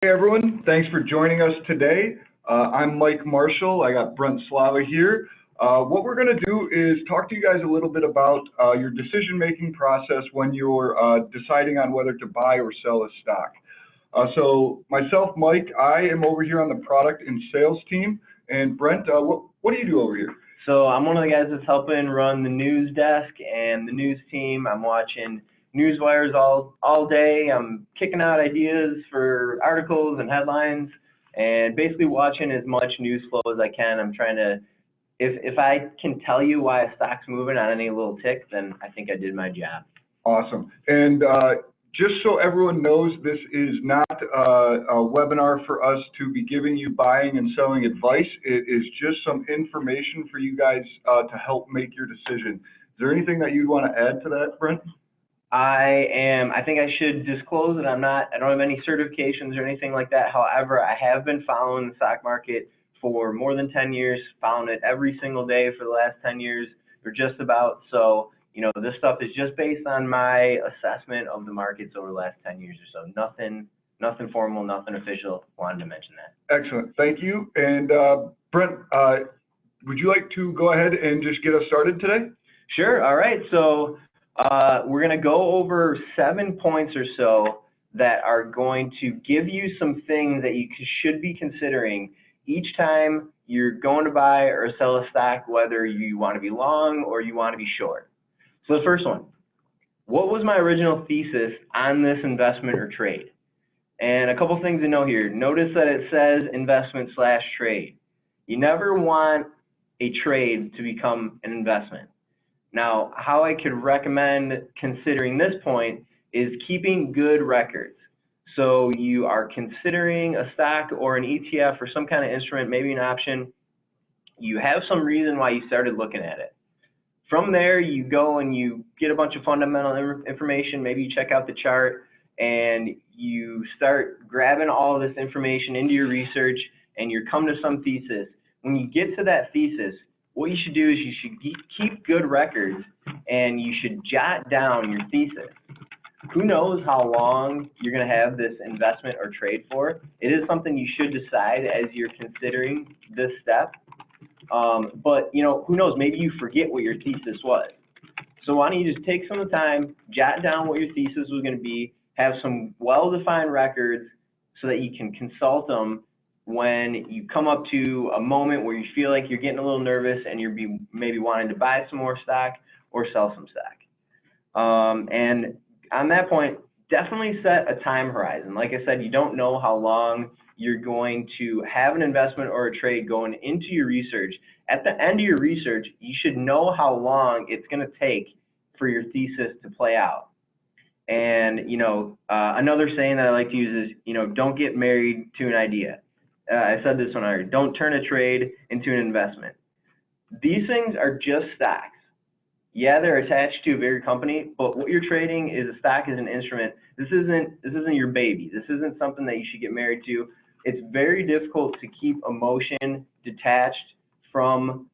Hey everyone, thanks for joining us today. I'm Mike Marshall. I got Brent Slava here. What we're going to do is talk to you guys a little bit about your decision-making process when you're deciding on whether to buy or sell a stock. So myself, Mike, I am over here on the product and sales team. And Brent, what do you do over here? So I'm one of the guys that's helping run the news desk and the news team. I'm watching news wires all day. I'm kicking out ideas for articles and headlines and basically watching as much news flow as I can. I'm trying to, if I can tell you why a stock's moving on any little tick, then I think I did my job. Awesome. And just so everyone knows, this is not a webinar for us to be giving you buying and selling advice. It is just some information for you guys to help make your decision. Is there anything that you'd want to add to that, Brent? I think I should disclose that I don't have any certifications or anything like that. However, I have been following the stock market for more than 10 years, following it every single day for the last 10 years, or just about. So, this stuff is just based on my assessment of the markets over the last 10 years or so. Nothing formal, nothing official. Wanted to mention that. Excellent. Thank you. And Brent, would you like to go ahead and just get us started today? Sure. All right. So we're going to go over 7 points or so that are going to give you some things that you should be considering each time you're going to buy or sell a stock, whether you want to be long or you want to be short. So the first one, what was my original thesis on this investment or trade? And a couple things to know here. Notice that it says investment/trade. You never want a trade to become an investment. Now, how I could recommend considering this point is keeping good records. So you are considering a stock or an ETF or some kind of instrument, maybe an option. You have some reason why you started looking at it. From there, you go and you get a bunch of fundamental information. Maybe you check out the chart and you start grabbing all of this information into your research and you come to some thesis. When you get to that thesis, what you should do is you should keep good records and you should jot down your thesis. Who knows how long you're going to have this investment or trade for? It is something you should decide as you're considering this step. But who knows, maybe you forget what your thesis was. So why don't you just take some time, jot down what your thesis was going to be, have some well-defined records so that you can consult them when you come up to a moment where you feel like you're getting a little nervous and you're maybe wanting to buy some more stock or sell some stock. And on that point, definitely set a time horizon. Like I said, you don't know how long you're going to have an investment or a trade going into your research. At the end of your research, you should know how long it's going to take for your thesis to play out. And, another saying that I like to use is, don't get married to an idea. I said this one already. Don't turn a trade into an investment. These things are just stocks. Yeah, they're attached to a bigger company, but what you're trading is a stock is an instrument. This isn't your baby. This isn't something that you should get married to. It's very difficult to keep emotion detached from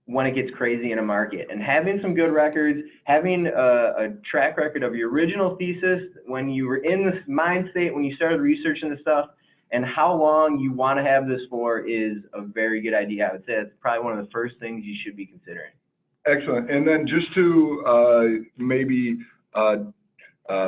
when it gets crazy in a market. And having some good records, having a track record of your original thesis when you were in this mind state, when you started researching this stuff, and how long you want to have this for is a very good idea. I would say it's probably one of the first things you should be considering. Excellent. And then just to maybe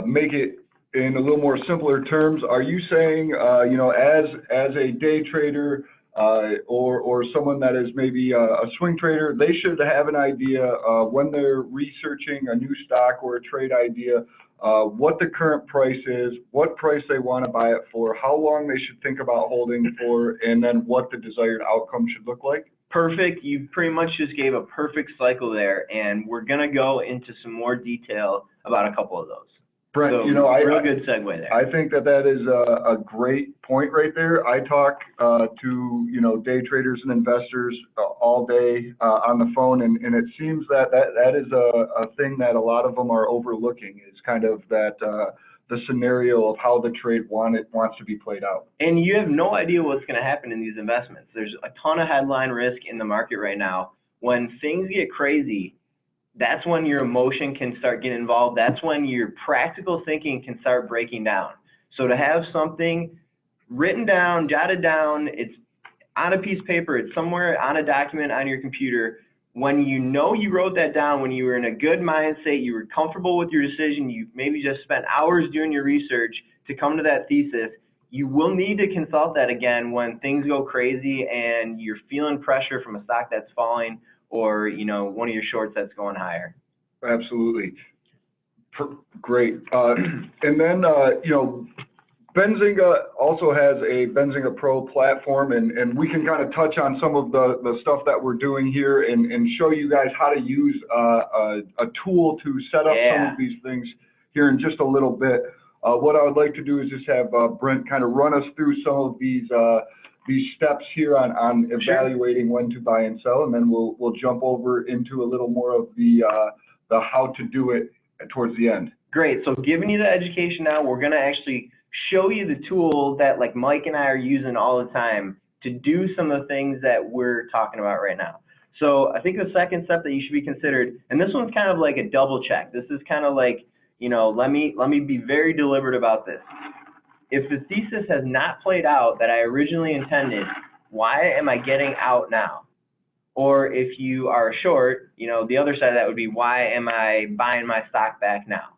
make it in a little more simpler terms, are you saying, as a day trader or someone that is maybe a swing trader, they should have an idea when they're researching a new stock or a trade idea, what the current price is, what price they want to buy it for, how long they should think about holding for, and then what the desired outcome should look like? Perfect. You pretty much just gave a perfect cycle there, and we're going to go into some more detail about a couple of those. Brent, so, real good segue there. I think that is a great point right there. I talk to day traders and investors all day on the phone, and it seems that is a thing that a lot of them are overlooking, is kind of that the scenario of how the trade wants to be played out. And you have no idea what's going to happen in these investments. There's a ton of headline risk in the market right now. When things get crazy, that's when your emotion can start getting involved. That's when your practical thinking can start breaking down. So to have something written down, jotted down, it's on a piece of paper, it's somewhere on a document on your computer. When you know you wrote that down, when you were in a good mindset, you were comfortable with your decision, you maybe just spent hours doing your research to come to that thesis, you will need to consult that again when things go crazy and you're feeling pressure from a stock that's falling or, you know, one of your shorts that's going higher. Absolutely. Great. And then, you know, Benzinga also has a Benzinga Pro platform, and we can kind of touch on some of the stuff that we're doing here and show you guys how to use a tool to set up some of these things here in just a little bit. What I would like to do is just have Brent kind of run us through some of these steps here on evaluating when to buy and sell, and then we'll jump over into a little more of the how to do it towards the end. Great. So giving you the education now, we're going to actually show you the tool that like Mike and I are using all the time to do some of the things that we're talking about right now. So I think the second step that you should be considered, and this one's kind of like a double check. This is kind of like, you know, let me be very deliberate about this. If the thesis has not played out that I originally intended, why am I getting out now? Or if you are short, you know, the other side of that would be, why am I buying my stock back now?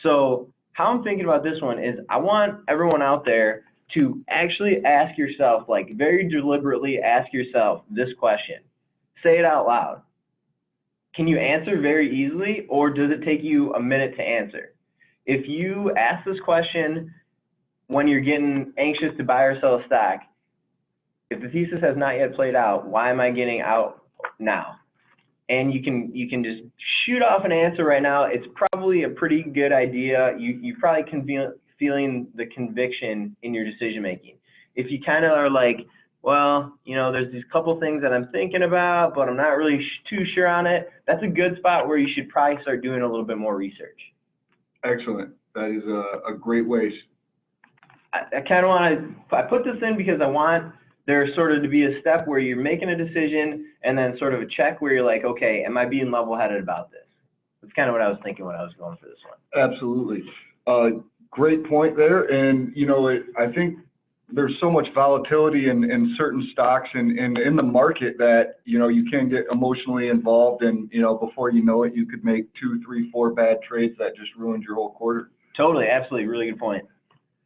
So how I'm thinking about this one is I want everyone out there to actually ask yourself, like very deliberately ask yourself this question. Say it out loud. Can you answer very easily, or does it take you a minute to answer? If you ask this question when you're getting anxious to buy or sell a stock, if the thesis has not yet played out, why am I getting out now? And you can just shoot off an answer right now. It's probably a pretty good idea. You probably can feel feeling the conviction in your decision making. If you kind of are like, well, you know, there's these couple things that I'm thinking about, but I'm not really too sure on it, that's a good spot where you should probably start doing a little bit more research. Excellent. That is a great way. I kind of want to, I put this in because I want there sort of to be a step where you're making a decision and then sort of a check where you're like, okay, am I being level-headed about this? That's kind of what I was thinking when I was going for this one. Absolutely. Great point there. And, you know, I think there's so much volatility in certain stocks and in the market that, you know, you can get emotionally involved and, you know, before you know it, you could make 2, 3, 4 bad trades that just ruined your whole quarter. Totally, absolutely, really good point.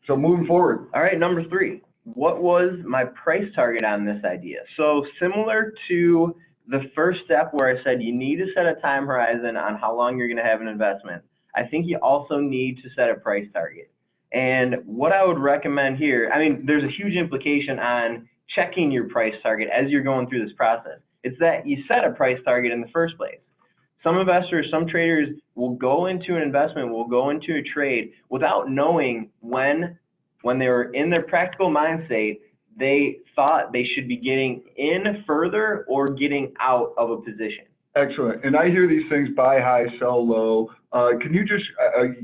So moving forward. All right, number 3. What was my price target on this idea? So similar to the first step where I said you need to set a time horizon on how long you're going to have an investment, I think you also need to set a price target. And what I would recommend here, I mean, there's a huge implication on checking your price target as you're going through this process. It's that you set a price target in the first place. Some investors, some traders will go into an investment, will go into a trade without knowing when they were in their practical mind state, they thought they should be getting in further or getting out of a position. Excellent. And I hear these things, buy high, sell low. Can you just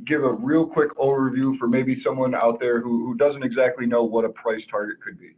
give a real quick overview for maybe someone out there who doesn't exactly know what a price target could be?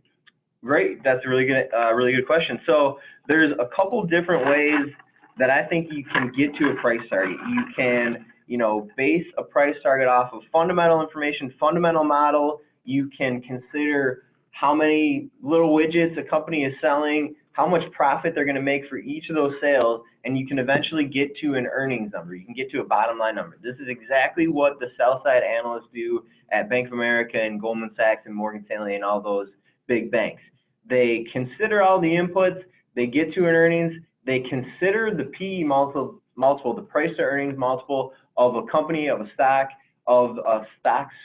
Great. That's a really good question. So there's a couple different ways that I think you can get to a price target. You can, you know, base a price target off of fundamental information, fundamental model. You can consider how many little widgets a company is selling, how much profit they're going to make for each of those sales, and you can eventually get to an earnings number. You can get to a bottom line number. This is exactly what the sell side analysts do at Bank of America and Goldman Sachs and Morgan Stanley and all those big banks. They consider all the inputs, they get to an earnings, they consider the PE multiple, the price to earnings multiple of a company, of a stock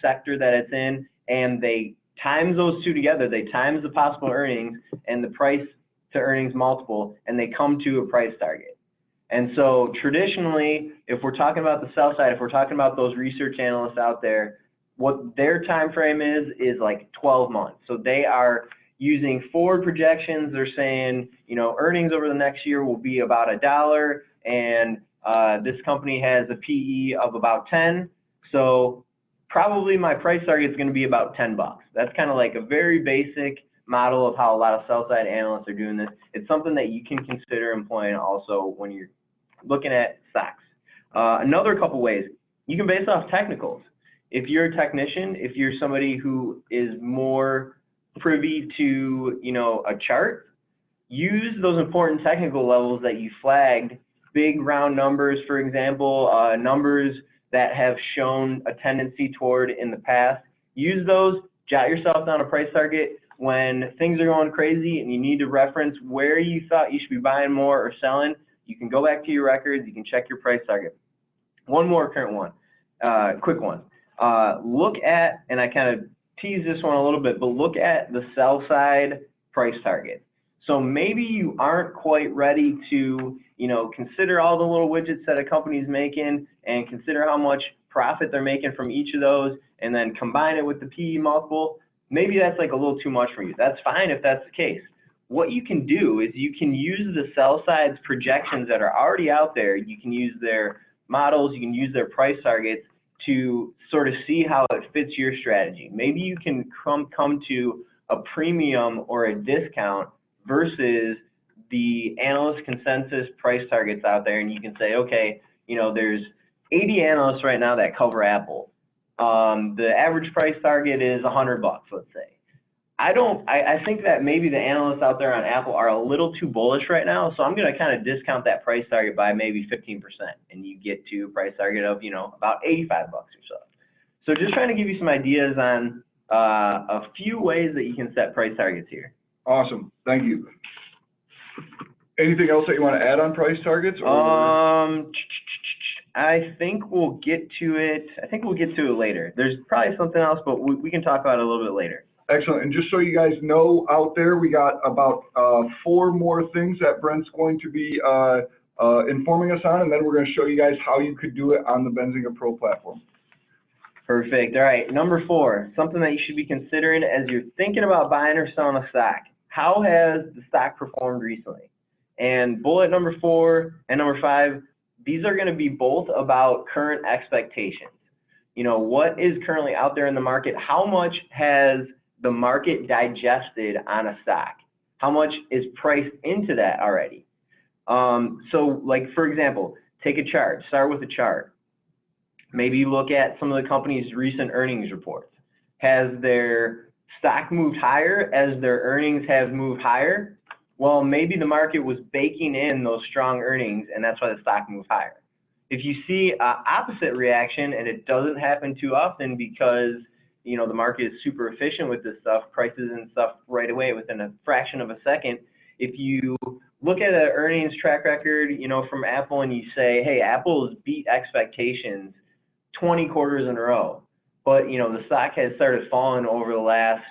sector that it's in, and they times those two together. They times the possible earnings and the price to earnings multiple, and they come to a price target. And so traditionally, if we're talking about the sell side, if we're talking about those research analysts out there, what their time frame is like 12 months. So they are using forward projections. They're saying, you know, earnings over the next year will be about $1, and this company has a PE of about 10. So probably my price target is going to be about $10. That's kind of like a very basic model of how a lot of sell-side analysts are doing this. It's something that you can consider employing also when you're looking at stocks. Another couple ways, you can base off technicals. If you're a technician, if you're somebody who is more privy to, you know, a chart, use those important technical levels that you flagged, big round numbers, for example, numbers that have shown a tendency toward in the past. Use those, jot yourself down a price target. When things are going crazy and you need to reference where you thought you should be buying more or selling, you can go back to your records, you can check your price target. One more current one, quick one. Look at, and I kind of tease this one a little bit, but look at the sell side price target. So maybe you aren't quite ready to, you know, consider all the little widgets that a company's making and consider how much profit they're making from each of those and then combine it with the PE multiple. Maybe that's like a little too much for you. That's fine if that's the case. What you can do is you can use the sell side's projections that are already out there. You can use their models, you can use their price targets to sort of see how it fits your strategy. Maybe you can come to a premium or a discount versus the analyst consensus price targets out there, and you can say, okay, you know, there's 80 analysts right now that cover Apple. The average price target is $100, let's say. I think that maybe the analysts out there on Apple are a little too bullish right now, so I'm going to kind of discount that price target by maybe 15%, and you get to a price target of, you know, about $85 or so. So just trying to give you some ideas on a few ways that you can set price targets here. Awesome, thank you. Anything else that you want to add on price targets? Or? I think we'll get to it. I think we'll get to it later. There's probably something else, but we can talk about it a little bit later. Excellent. And just so you guys know out there, we got about 4 more things that Brent's going to be informing us on, and then we're going to show you guys how you could do it on the Benzinga Pro platform. Perfect. All right. Number 4, something that you should be considering as you're thinking about buying or selling a stock. How has the stock performed recently? And bullet number 4 and number 5, these are going to be both about current expectations. You know, what is currently out there in the market? How much has the market digested on a stock? How much is priced into that already? So like, for example, take a chart, start with a chart. Maybe you look at some of the company's recent earnings reports. Has their stock moved higher as their earnings have moved higher? Well, maybe the market was baking in those strong earnings, and that's why the stock moved higher. If you see opposite reaction, and it doesn't happen too often because, you know, the market is super efficient with this stuff, prices and stuff right away within a fraction of a second. If you look at an earnings track record, you know, from Apple, and you say, hey, Apple's beat expectations 20 quarters in a row, but, you know, the stock has started falling over the last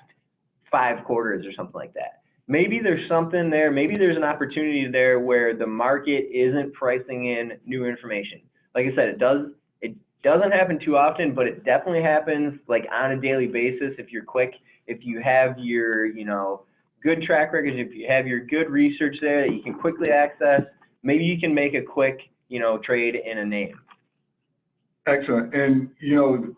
5 quarters or something like that. Maybe there's something there, maybe there's an opportunity there where the market isn't pricing in new information. Like I said, it doesn't happen too often, but it definitely happens like on a daily basis if you're quick, if you have your, you know, good track records, if you have your good research there that you can quickly access, maybe you can make a quick, you know, trade in a name. Excellent. And, you know,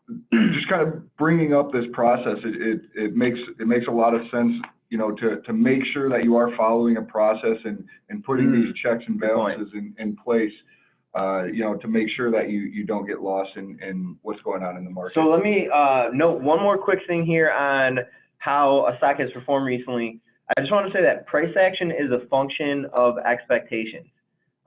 just kind of bringing up this process, it makes a lot of sense, you know, to make sure that you are following a process and putting these checks and balances in place, you know, to make sure that you don't get lost in what's going on in the market. So let me note one more quick thing here on how a stock has performed recently. I just want to say that price action is a function of expectations.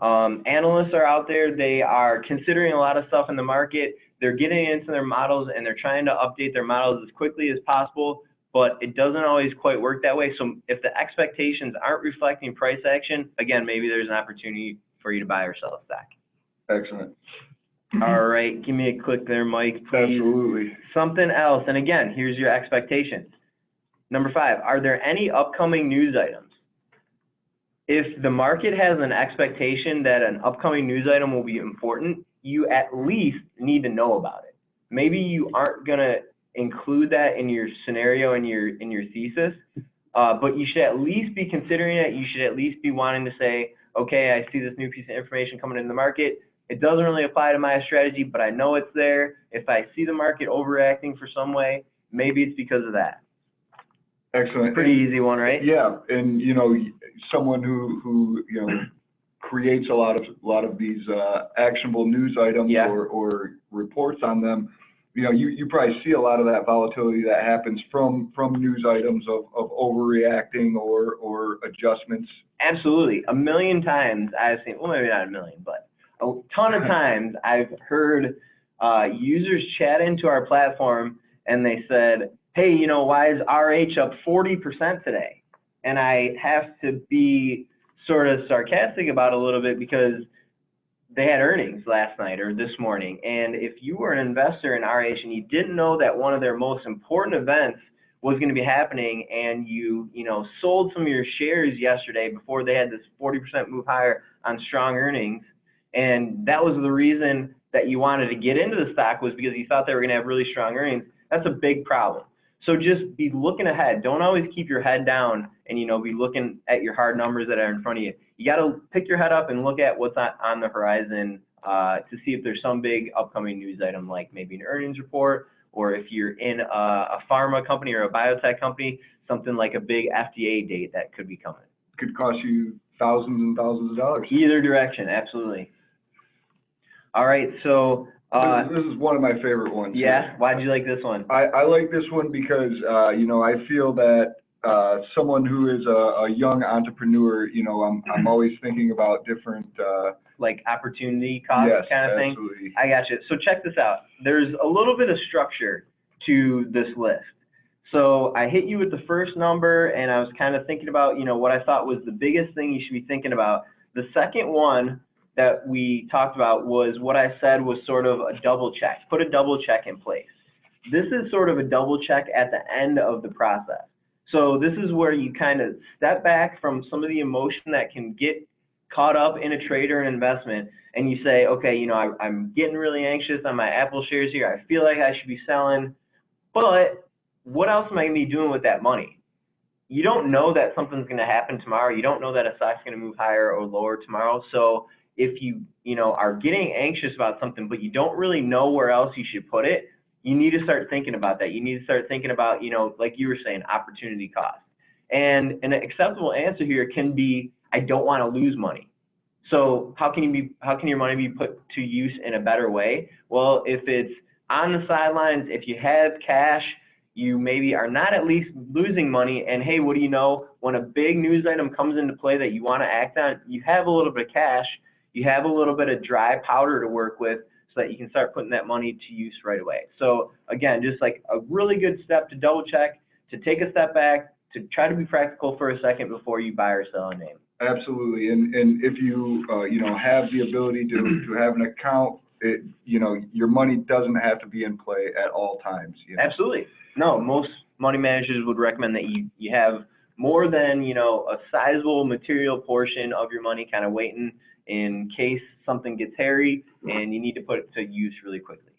Analysts are out there, they are considering a lot of stuff in the market, they're getting into their models and they're trying to update their models as quickly as possible, but it doesn't always quite work that way. So if the expectations aren't reflecting price action, again, maybe there's an opportunity for you to buy or sell a stock. Excellent. All right, give me a click there, Mike, please. Absolutely. Something else, and again, here's your expectations. Number 5, are there any upcoming news items? If the market has an expectation that an upcoming news item will be important, you at least need to know about it. Maybe you aren't going to include that in your scenario, in your thesis, but you should at least be considering it. You should at least be wanting to say, okay, I see this new piece of information coming in the market. It doesn't really apply to my strategy, but I know it's there. If I see the market overreacting for some way, maybe it's because of that. Excellent. Pretty easy one, right? Yeah, and you know, someone who you know creates a lot of these actionable news items or reports on them, you know, you probably see a lot of that volatility that happens from news items of overreacting or adjustments. Absolutely. A million times I've seen, well, maybe not a million, but a ton of times I've heard users chat into our platform and they said, hey, you know, why is RH up 40% today? And I have to be sort of sarcastic about it a little bit because they had earnings last night or this morning. And if you were an investor in RH and you didn't know that one of their most important events was going to be happening, and you sold some of your shares yesterday before they had this 40% move higher on strong earnings, and that was the reason that you wanted to get into the stock was because you thought they were going to have really strong earnings, that's a big problem. So just be looking ahead. Don't always keep your head down and, be looking at your hard numbers that are in front of you. You got to pick your head up and look at what's on the horizon to see if there's some big upcoming news item, like maybe an earnings report, or if you're in a pharma company or a biotech company, something like a big FDA date that could be coming. Could cost you thousands and thousands of dollars. Either direction, absolutely. All right, so this is one of my favorite ones. Yeah, why'd you like this one? I like this one because I feel that someone who is a young entrepreneur, I'm always thinking about different like opportunity cost kind of thing. Absolutely. I got you. So check this out. There's a little bit of structure to this list. So I hit you with the first number, and I was kind of thinking about, what I thought was the biggest thing you should be thinking about. The second one that we talked about was what I said was sort of a double check. Put a double check in place. This is sort of a double check at the end of the process. So this is where you kind of step back from some of the emotion that can get caught up in a trade or an investment, and you say, okay, I'm getting really anxious on my Apple shares here. I feel like I should be selling, but what else am I going to be doing with that money? You don't know that something's going to happen tomorrow. You don't know that a stock's going to move higher or lower tomorrow. So if you are getting anxious about something, but you don't really know where else you should put it, you need to start thinking about that. You need to start thinking about, like you were saying, opportunity cost. And an acceptable answer here can be, I don't want to lose money. So how can your money be put to use in a better way? Well, if it's on the sidelines, if you have cash, you maybe are not at least losing money. And hey, what do you know? When a big news item comes into play that you want to act on, you have a little bit of cash, you have a little bit of dry powder to work with so that you can start putting that money to use right away. So again, just like a really good step to double check, to take a step back, to try to be practical for a second before you buy or sell a name. Absolutely, and if you have the ability to have an account, your money doesn't have to be in play at all times. Absolutely. No, most money managers would recommend that you have more than a sizable material portion of your money kind of waiting in case something gets hairy and you need to put it to use really quickly.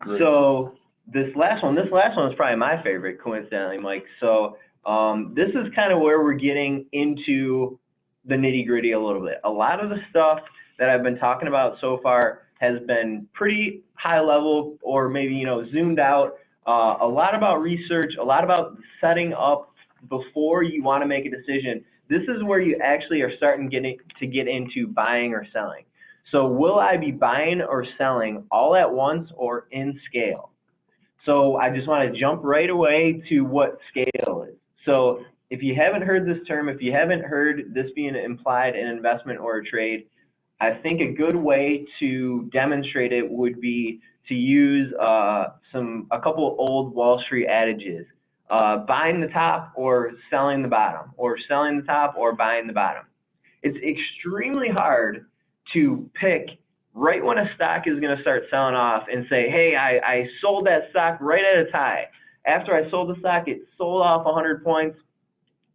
Great. So this last one is probably my favorite, coincidentally, Mike. So this is kind of where we're getting into the nitty-gritty a little bit. A lot of the stuff that I've been talking about so far has been pretty high level, or maybe zoomed out. A lot about research, a lot about setting up before you want to make a decision. This is where you actually are starting to get into buying or selling. So will I be buying or selling all at once or in scale? So I just want to jump right away to what scale is. So if you haven't heard this term, if you haven't heard this being implied in an investment or a trade, I think a good way to demonstrate it would be to use a couple old Wall Street adages. Buying the top or selling the bottom, or selling the top or buying the bottom. It's extremely hard to pick right when a stock is going to start selling off and say, hey, I sold that stock right at its high. After I sold the stock, it sold off 100 points.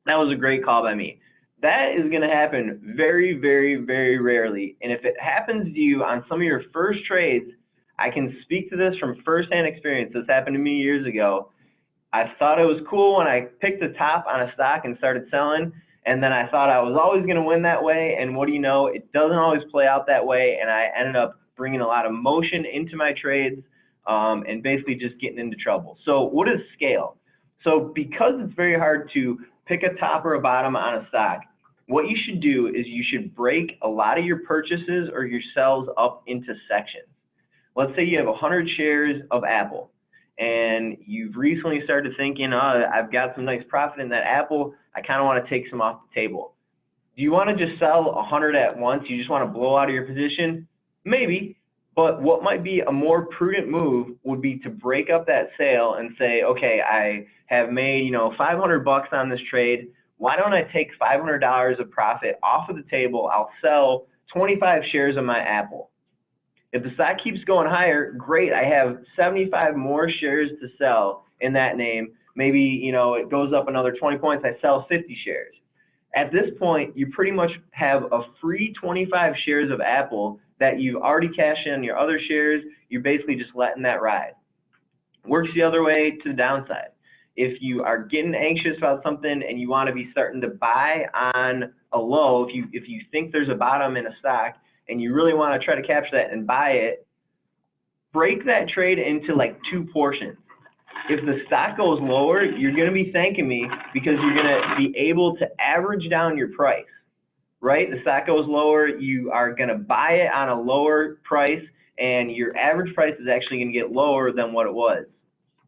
That was a great call by me. That is going to happen very, very, very rarely. And if it happens to you on some of your first trades, I can speak to this from firsthand experience. This happened to me years ago. I thought it was cool when I picked the top on a stock and started selling, and then I thought I was always going to win that way, and what do you know, it doesn't always play out that way, and I ended up bringing a lot of motion into my trades and basically just getting into trouble. So what is scale? So because it's very hard to pick a top or a bottom on a stock, what you should do is you should break a lot of your purchases or your sells up into sections. let's say you have 100 shares of Apple, and you've recently started thinking, I've got some nice profit in that Apple, I kind of want to take some off the table. Do you want to just sell 100 at once? You just want to blow out of your position? Maybe, but what might be a more prudent move would be to break up that sale and say, okay, I have made, $500 on this trade. Why don't I take $500 of profit off of the table? I'll sell 25 shares of my Apple. If the stock keeps going higher, great. I have 75 more shares to sell in that name. Maybe, it goes up another 20 points. I sell 50 shares. At this point, you pretty much have a free 25 shares of Apple that you've already cashed in your other shares. You're basically just letting that ride. Works the other way to the downside. If you are getting anxious about something and you want to be starting to buy on a low, if you think there's a bottom in a stock and you really want to try to capture that and buy it, break that trade into like 2 portions. If the stock goes lower, you're going to be thanking me because you're going to be able to average down your price, right? The stock goes lower, you are going to buy it on a lower price, and your average price is actually going to get lower than what it was.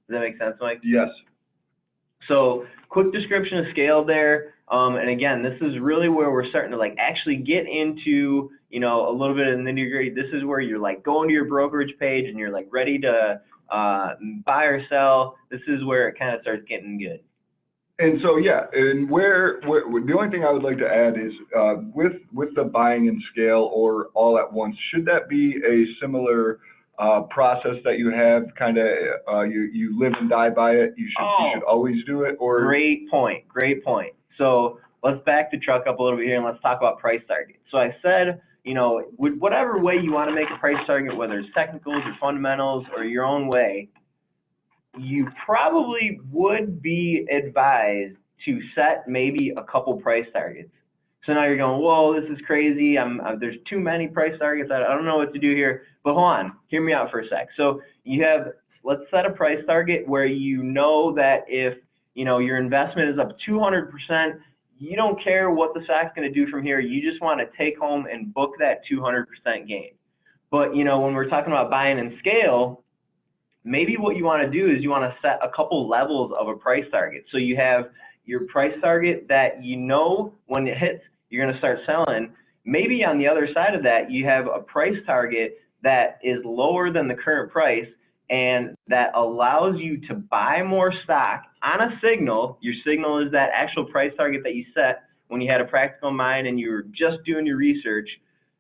Does that make sense, Mike? Yes. So quick description of scale there. And again, this is really where we're starting to like actually get into, a little bit of the nitty-gritty. This is where you're like going to your brokerage page and you're like ready to buy or sell. This is where it kind of starts getting good. And so, yeah, and where the only thing I would like to add is with the buying in scale or all at once, should that be a similar process that you have, kind of you live and die by it? You should always do it? Or Great point. So let's back the truck up a little bit here and let's talk about price target. So I said, with whatever way you want to make a price target, whether it's technicals or fundamentals or your own way, you probably would be advised to set maybe a couple price targets. So now you're going, whoa, this is crazy. There's too many price targets. I don't know what to do here. But hold on, hear me out for a sec. So let's set a price target where you know that if your investment is up 200%, you don't care what the stock's going to do from here. You just want to take home and book that 200% gain. But when we're talking about buying in scale, maybe what you want to do is you want to set a couple levels of a price target. So you have your price target that when it hits, you're going to start selling. Maybe on the other side of that, you have a price target that is lower than the current price and that allows you to buy more stock on a signal. Your signal is that actual price target that you set when you had a practical mind and you were just doing your research.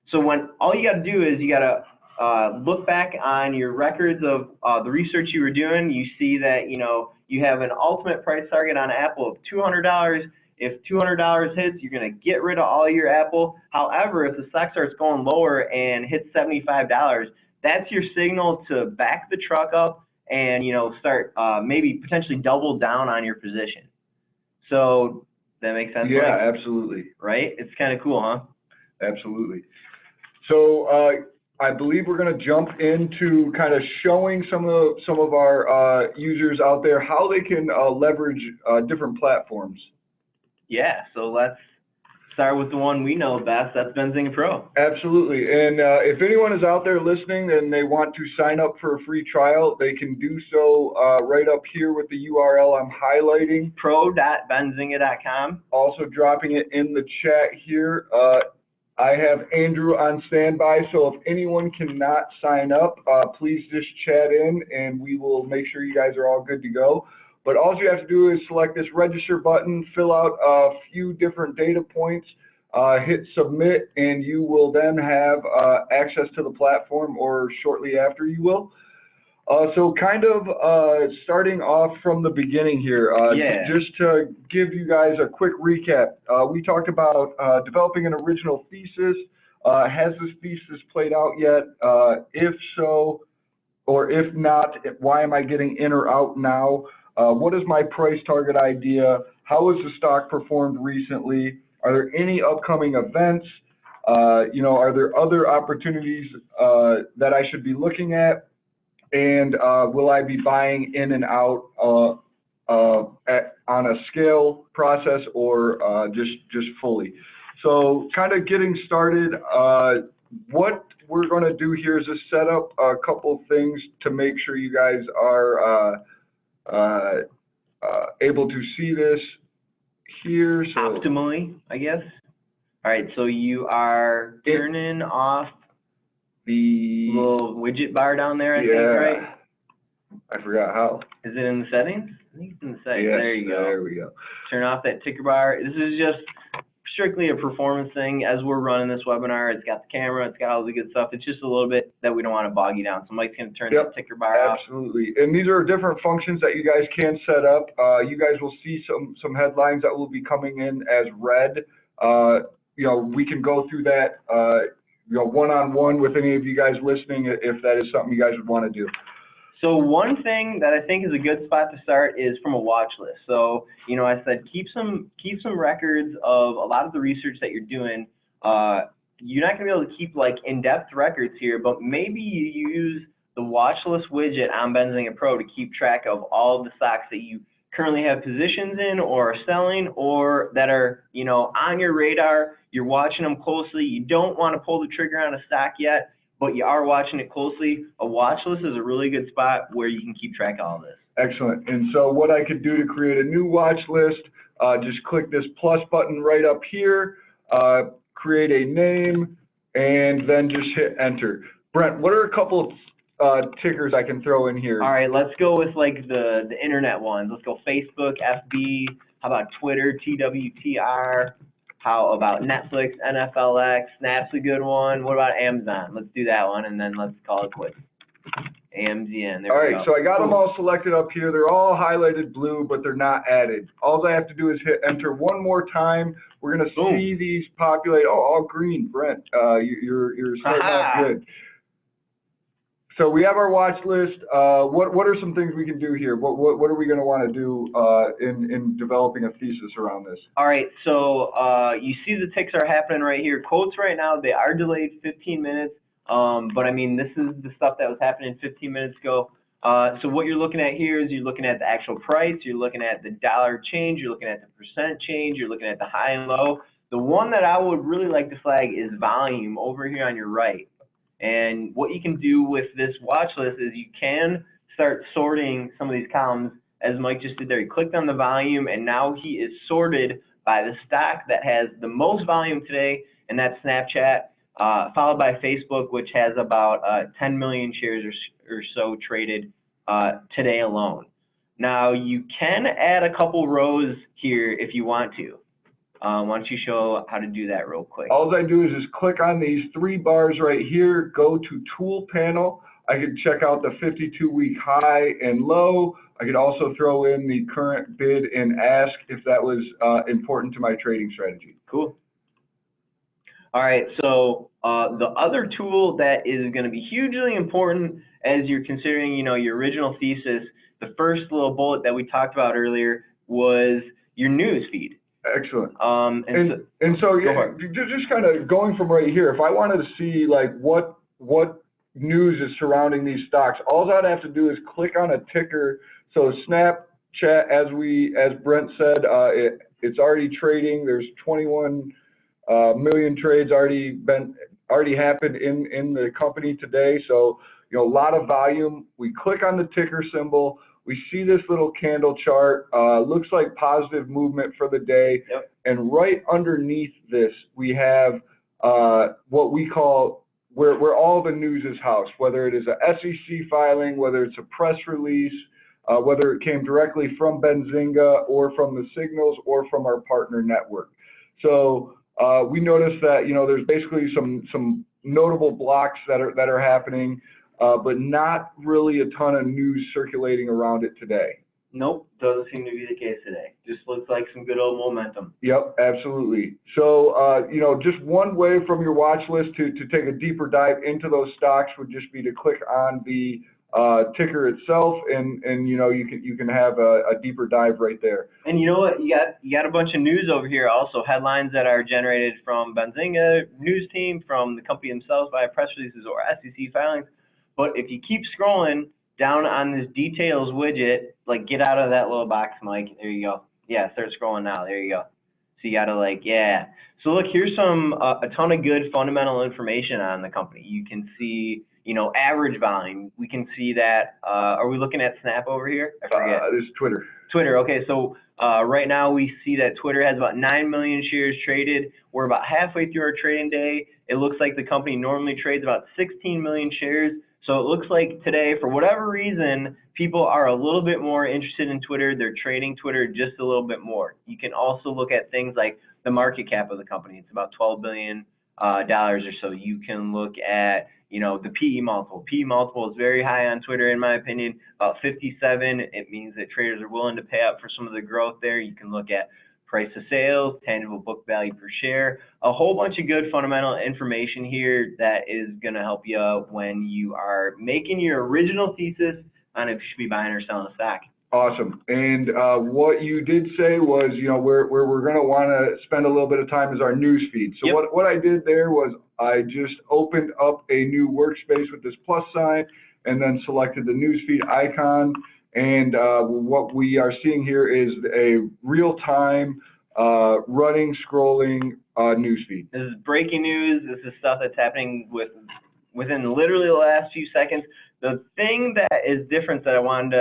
So when all you got to do is you got to look back on your records of the research you were doing. You see that you have an ultimate price target on Apple of $200. If $200 hits, you're going to get rid of all your Apple. However, if the stock starts going lower and hits $75, that's your signal to back the truck up and start maybe potentially double down on your position. So that makes sense? Yeah, Mike? absolutely. Right? It's kind of cool, huh? Absolutely. So I believe we're going to jump into kind of showing some of our users out there how they can leverage different platforms. Yeah, so let's start with the one we know best. That's Benzinga Pro. Absolutely. And if anyone is out there listening and they want to sign up for a free trial, they can do so right up here with the URL I'm highlighting. pro.benzinga.com. Also dropping it in the chat here. I have Andrew on standby, so if anyone cannot sign up, please just chat in and we will make sure you guys are all good to go. But all you have to do is select this register button, fill out a few different data points, hit submit, and you will then have access to the platform, or shortly after you will. So kind of starting off from the beginning here, just to give you guys a quick recap, we talked about developing an original thesis. Has this thesis played out yet? If so, or if not, why am I getting in or out now? What is my price target idea? How has the stock performed recently? Are there any upcoming events? Are there other opportunities that I should be looking at? And will I be buying in and out on a scale process or just fully? So kind of getting started, what we're going to do here is just set up a couple things to make sure you guys are able to see this here. So optimally, I guess. All right, so you are turning off the little widget bar down there, I think, right? I forgot how. Is it in the settings? I think it's in the settings. Yes, there you go. There we go. Turn off that ticker bar. This is just strictly a performance thing. As we're running this webinar, it's got the camera, it's got all the good stuff. It's just a little bit that we don't want to bog you down. So Mike's going to turn that ticker bar off. Absolutely. And these are different functions that you guys can set up. You guys will see some headlines that will be coming in as red. You know, we can go through that, you know, one-on-one with any of you guys listening if that is something you guys would want to do. So one thing that I think is a good spot to start is from a watch list. So, you know, I said keep some records of a lot of the research that you're doing. You're not going to be able to keep like in-depth records here, but maybe you use the watch list widget on Benzinga Pro to keep track of all of the stocks that you currently have positions in or are selling or that are, you know, on your radar. You're watching them closely. You don't want to pull the trigger on a stock yet, but you are watching it closely. A watch list is a really good spot where you can keep track of all this. Excellent. And so what I could do to create a new watch list, just click this plus button right up here, create a name, and then just hit enter. Brent, what are a couple of tickers I can throw in here? All right, let's go with like the internet ones. Let's go Facebook, FB, how about Twitter, TWTR? How about Netflix, NFLX, Snap's a good one. What about Amazon? Let's do that one, and then let's call it quits. AMZN, there all we right, go. so I got them all selected up here. They're all highlighted blue, but they're not added. All I have to do is hit enter one more time. We're going to see these populate. Oh, all green, Brent. You're starting off good. So we have our watch list. What are some things we can do here? What are we going to want to do in developing a thesis around this? All right, so you see the ticks are happening right here. Quotes right now, they are delayed 15 minutes, but I mean, this is the stuff that was happening 15 minutes ago. So what you're looking at here is you're looking at the actual price, you're looking at the dollar change, you're looking at the percent change, you're looking at the high and low. The one that I would really like to flag is volume over here on your right. And what you can do with this watch list is you can start sorting some of these columns, as Mike just did there. He clicked on the volume, and now he is sorted by the stock that has the most volume today, and that's Snapchat, followed by Facebook, which has about 10 million shares or so traded today alone. Now, you can add a couple rows here if you want to. Why don't you show how to do that real quick? All I do is just click on these three bars right here, go to Tool Panel. I could check out the 52-week high and low. I could also throw in the current bid and ask if that was important to my trading strategy. Cool. All right, so the other tool that is going to be hugely important as you're considering, you know, your original thesis, the first little bullet that we talked about earlier was your Newsfeed. Excellent. So yeah, just kind of going from right here, if I wanted to see like what news is surrounding these stocks, all I'd have to do is click on a ticker. So Snapchat, as Brent said, it's already trading. There's 21 million trades already happened in the company today. So, you know, a lot of volume. We click on the ticker symbol. We see this little candle chart, looks like positive movement for the day. Yep. And right underneath this, we have what we call where all the news is housed, whether it is a SEC filing, whether it's a press release, whether it came directly from Benzinga or from the signals or from our partner network. So we noticed that, you know, there's basically some notable blocks that are happening. But not really a ton of news circulating around it today. Nope, doesn't seem to be the case today. Just looks like some good old momentum. Yep, absolutely. So, you know, just one way from your watch list to take a deeper dive into those stocks would just be to click on the ticker itself, and you know, you can have a deeper dive right there. And you know what? You got a bunch of news over here also, headlines that are generated from Benzinga news team, from the company themselves via press releases or SEC filings. But if you keep scrolling down on this details widget, like get out of that little box, Mike. There you go. Yeah, start scrolling now. There you go. So you gotta like, yeah. So look, here's some, a ton of good fundamental information on the company. You can see, you know, average volume. We can see that, are we looking at Snap over here? I forget. This is Twitter. Twitter, okay, so right now we see that Twitter has about 9 million shares traded. We're about halfway through our trading day. It looks like the company normally trades about 16 million shares. So it looks like today, for whatever reason, people are a little bit more interested in Twitter. They're trading Twitter just a little bit more. You can also look at things like the market cap of the company. It's about $12 billion or so. You can look at, you know, the PE multiple. PE multiple is very high on Twitter, in my opinion, about 57. It means that traders are willing to pay up for some of the growth there. You can look at price to sales, tangible book value per share, a whole bunch of good fundamental information here that is going to help you when you are making your original thesis on if you should be buying or selling a stock. Awesome. And what you did say was, you know, where we're going to want to spend a little bit of time is our newsfeed. So Yep. what I did there was I just opened up a new workspace with this plus sign and then selected the newsfeed icon. And what we are seeing here is a real-time running, scrolling newsfeed. This is breaking news. This is stuff that's happening within literally the last few seconds. The thing that is different that I wanted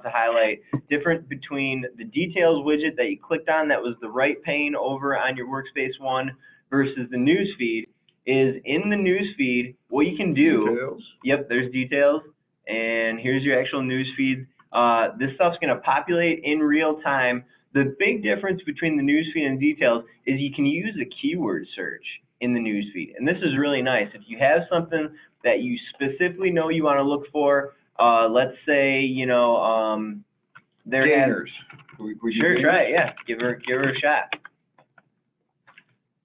to highlight, different between the details widget that you clicked on, that was the right pane over on your workspace one, versus the newsfeed, is in the newsfeed, what you can do. Details. Yep, there's details, and here's your actual newsfeed. This stuff's going to populate in real time. The big difference between the newsfeed and details is you can use a keyword search in the newsfeed, and this is really nice. If you have something that you specifically know you want to look for, let's say, you know, Gainers. Sure, try it, yeah. Give her a shot.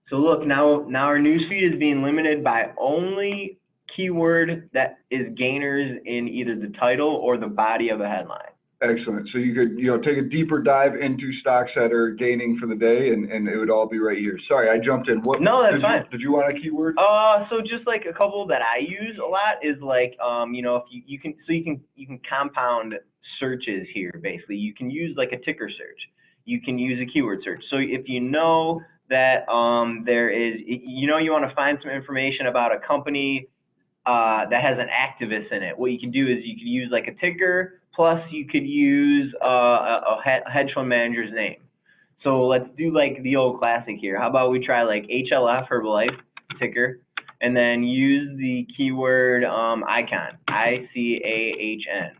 So look, now our newsfeed is being limited by only keyword that is gainers in either the title or the body of a headline. Excellent. So you could, you know, take a deeper dive into stocks that are gaining for the day, and it would all be right here. Sorry, I jumped in. What? No, that's fine. Did you want a keyword? So just like a couple that I use a lot is like, you know, if you can compound searches here. Basically, you can use like a ticker search. You can use a keyword search. So if you know that there is, you know, you want to find some information about a company that has an activist in it, what you can do is you can use like a ticker, plus you could use a hedge fund manager's name. So let's do like the old classic here. How about we try like HLF, Herbalife, ticker, and then use the keyword Icahn, I-C-A-H-N.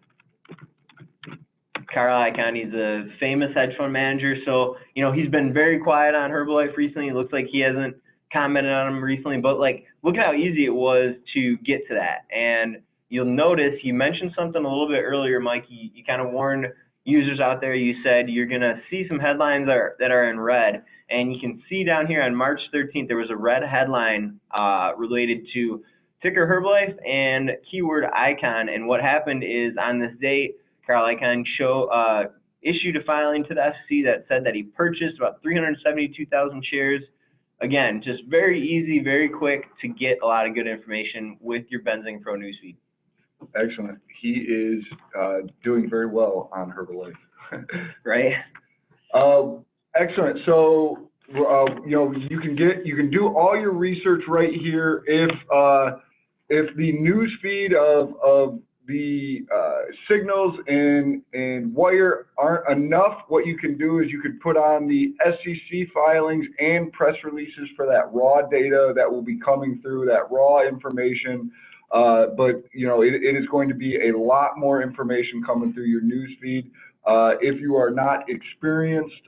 Carl Icahn, he's a famous hedge fund manager. So, you know, he's been very quiet on Herbalife recently. It looks like he hasn't commented on him recently, but like, look how easy it was to get to that. And you'll notice you mentioned something a little bit earlier, Mike. You kind of warned users out there. You said you're going to see some headlines that are in red. And you can see down here on March 13th, there was a red headline related to ticker Herbalife and keyword Icahn. And what happened is on this date, Carl Icahn issued a filing to the SEC that said that he purchased about 372,000 shares. Again, just very easy, very quick to get a lot of good information with your Benzing Pro newsfeed. Excellent. He is doing very well on Herbalife. Right. Excellent. So you know, you can do all your research right here. If the newsfeed of the signals and wire aren't enough, what you can do is you could put on the SEC filings and press releases for that raw data that will be coming through, that raw information. But you know, it is going to be a lot more information coming through your news feed. If you are not experienced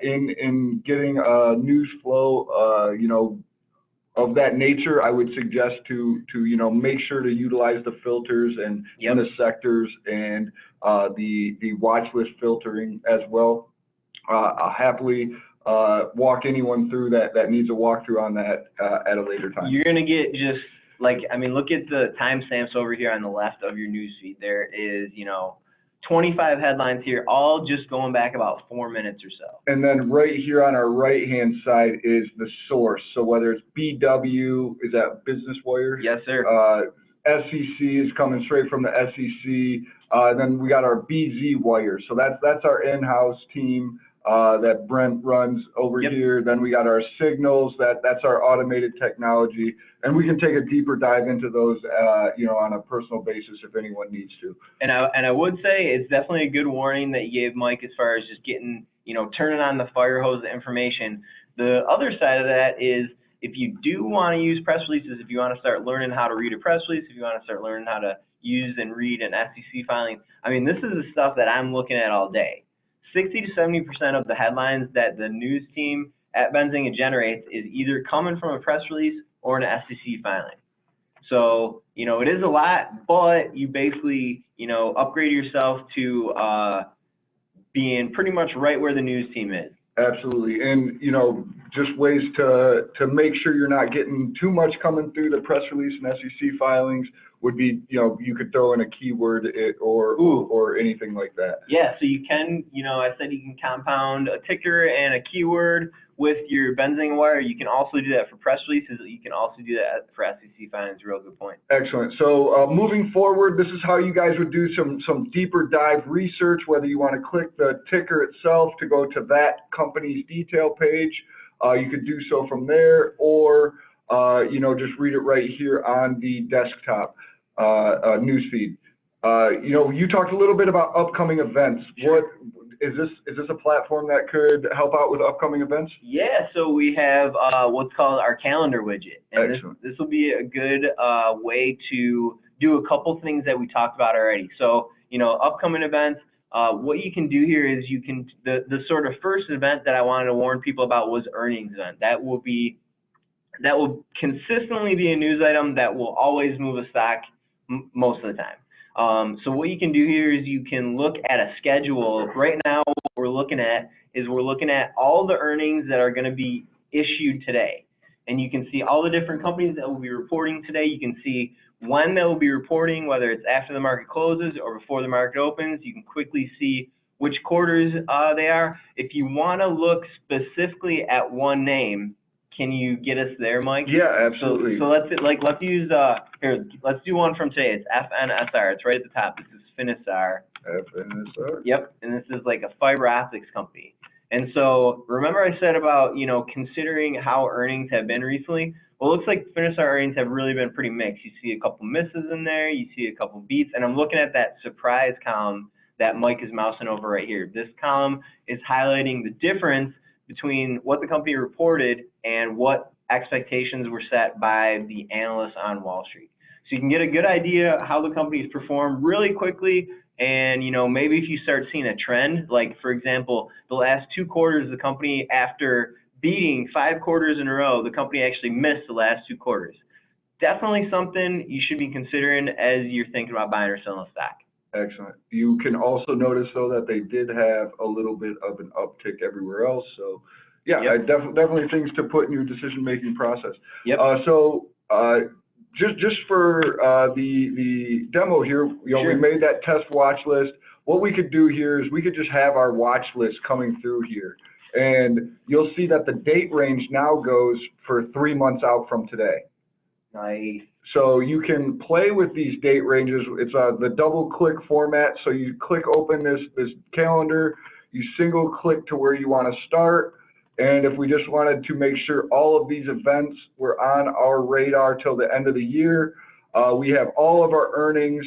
in getting a news flow, you know, of that nature, I would suggest to you know, make sure to utilize the filters and the sectors and the watch list filtering as well. I'll happily walk anyone through that needs a walkthrough on that at a later time. You're gonna get just like, I mean, look at the timestamps over here on the left of your newsfeed. There is, you know, 25 headlines here, all just going back about 4 minutes or so. And then right here on our right-hand side is the source. So whether it's BW, is that Business Wire? Yes, sir. SEC is coming straight from the SEC. Then we got our BZ Wire. So that's our in-house team that Brent runs over Yep. here. Then we got our signals, that's our automated technology. And we can take a deeper dive into those, you know, on a personal basis if anyone needs to. And I would say it's definitely a good warning that you gave Mike as far as just getting, you know, turning on the fire hose of information. The other side of that is if you do want to use press releases, if you want to start learning how to read a press release, if you want to start learning how to use and read an SEC filing, I mean, this is the stuff that I'm looking at all day. 60 to 70% of the headlines that the news team at Benzinga generates is either coming from a press release or an SEC filing. So, you know, it is a lot, but you basically, you know, upgrade yourself to being pretty much right where the news team is. Absolutely. And, you know, just ways to make sure you're not getting too much coming through the press release and SEC filings would be, you know, you could throw in a keyword or anything like that. Yeah, so you can, you know, I said you can compound a ticker and a keyword with your Benzinga wire. You can also do that for press releases. You can also do that for SEC filings. Real good point. Excellent. So moving forward, this is how you guys would do some deeper dive research, whether you want to click the ticker itself to go to that company's detail page. You could do so from there, or, you know, just read it right here on the desktop newsfeed. You know, you talked a little bit about upcoming events. Sure. What is this a platform that could help out with upcoming events? Yeah, so we have what's called our calendar widget. And this will be a good way to do a couple things that we talked about already. So, you know, upcoming events, what you can do here is you can, the sort of first event that I wanted to warn people about was earnings event. That will consistently be a news item that will always move a stock most of the time. So what you can do here is you can look at a schedule. Right now, what we're looking at all the earnings that are going to be issued today. And you can see all the different companies that will be reporting today. You can see when they will be reporting, whether it's after the market closes or before the market opens. You can quickly see which quarters they are. If you want to look specifically at one name, can you get us there, Mike? Yeah, absolutely. So let's use here. Let's do one from today. It's FNSR. It's right at the top. This is Finisar. FNSR. Yep, and this is like a fiber optics company. And so remember I said about, you know, considering how earnings have been recently. Well, it looks like Finisar earnings have really been pretty mixed. You see a couple misses in there. You see a couple beats, and I'm looking at that surprise column that Mike is mousing over right here. This column is highlighting the difference between what the company reported and what expectations were set by the analysts on Wall Street. So you can get a good idea how the company's performed really quickly, and, you know, maybe if you start seeing a trend, like for example, the last 2 quarters, the company, after beating 5 quarters in a row, the company actually missed the last 2 quarters. Definitely something you should be considering as you're thinking about buying or selling a stock. Excellent. You can also notice, though, that they did have a little bit of an uptick everywhere else. So, yeah, Yep. definitely things to put in your decision-making process. Yep. Just for the demo here, you know, Sure. we made that test watch list. What we could do here is we could just have our watch list coming through here. And you'll see that the date range now goes for 3 months out from today. Nice. So you can play with these date ranges. It's the double click format. So you click open this calendar, you single click to where you want to start. And if we just wanted to make sure all of these events were on our radar till the end of the year, we have all of our earnings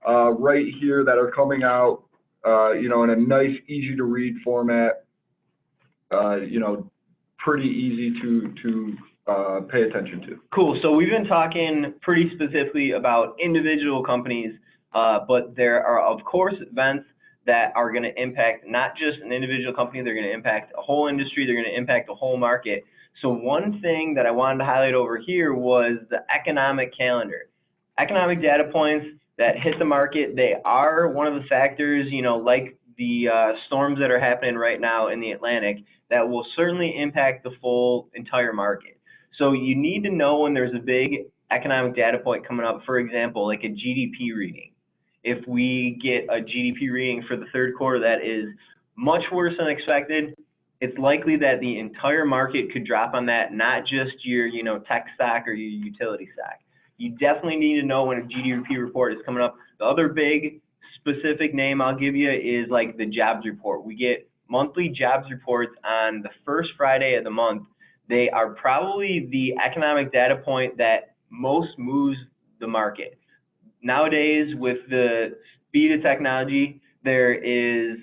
right here that are coming out, you know, in a nice, easy to read format, you know, pretty easy to pay attention to. Cool. So we've been talking pretty specifically about individual companies, but there are, of course, events that are going to impact not just an individual company, they're going to impact a whole industry, they're going to impact the whole market. So one thing that I wanted to highlight over here was the economic calendar. Economic data points that hit the market, they are one of the factors, you know, like the storms that are happening right now in the Atlantic, that will certainly impact the full entire market. So you need to know when there's a big economic data point coming up, for example, like a GDP reading. If we get a GDP reading for the 3rd quarter that is much worse than expected, it's likely that the entire market could drop on that, not just your, you know, tech stock or your utility stock. You definitely need to know when a GDP report is coming up. The other big specific name I'll give you is like the jobs report. We get monthly jobs reports on the first Friday of the month, they are probably the economic data point that most moves the market. Nowadays, with the speed of technology, there is,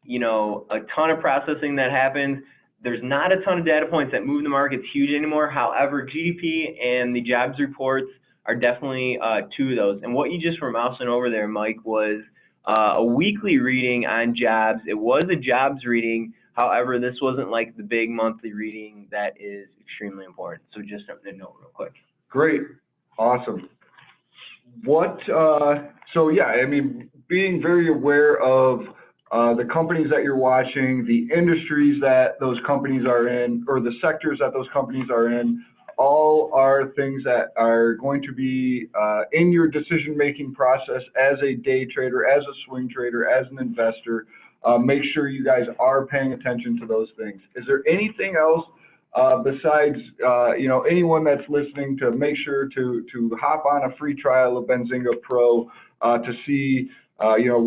you know, a ton of processing that happens. There's not a ton of data points that move the markets huge anymore. However, GDP and the jobs reports are definitely two of those. And what you just were mousing over there, Mike, was a weekly reading on jobs. It was a jobs reading. However, this wasn't like the big monthly reading that is extremely important. So just something to note real quick. Great. Awesome. So yeah, I mean, being very aware of the companies that you're watching, the industries that those companies are in, or the sectors that those companies are in, all are things that are going to be in your decision-making process as a day trader, as a swing trader, as an investor. Make sure you guys are paying attention to those things. Is there anything else besides, you know, anyone that's listening to make sure to hop on a free trial of Benzinga Pro to see, you know,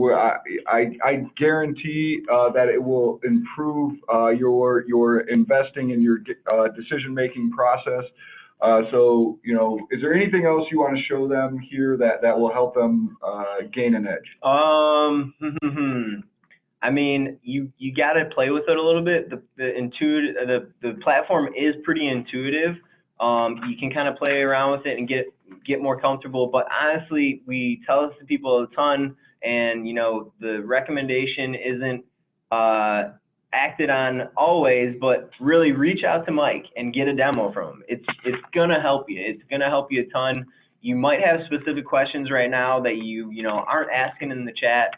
I guarantee that it will improve your investing and your decision-making process. So, you know, is there anything else you want to show them here that will help them gain an edge? I mean, you got to play with it a little bit. The platform is pretty intuitive. You can kind of play around with it and get more comfortable. But honestly, we tell this to people a ton, and you know, the recommendation isn't acted on always, but really reach out to Mike and get a demo from him. It's gonna help you. It's gonna help you a ton. You might have specific questions right now that you know aren't asking in the chat.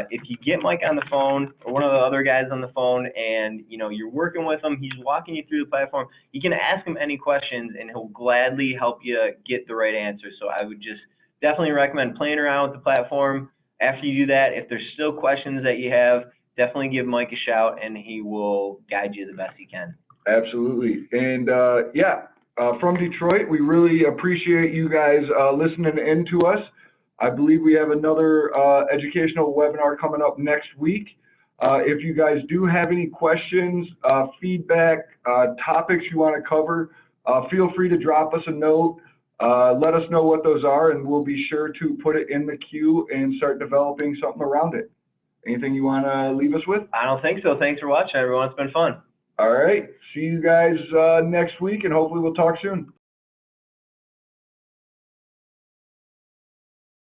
If you get Mike on the phone or one of the other guys on the phone, and you know you're working with him, he's walking you through the platform, you can ask him any questions, and he'll gladly help you get the right answer. So I would just definitely recommend playing around with the platform. After you do that, if there's still questions that you have, definitely give Mike a shout, and he will guide you the best he can. Absolutely, and yeah. From Detroit, we really appreciate you guys listening in to us. I believe we have another educational webinar coming up next week. If you guys do have any questions, feedback, topics you want to cover, feel free to drop us a note. Let us know what those are, and we'll be sure to put it in the queue and start developing something around it. Anything you want to leave us with? I don't think so. Thanks for watching, everyone. It's been fun. All right. See you guys next week, and hopefully we'll talk soon.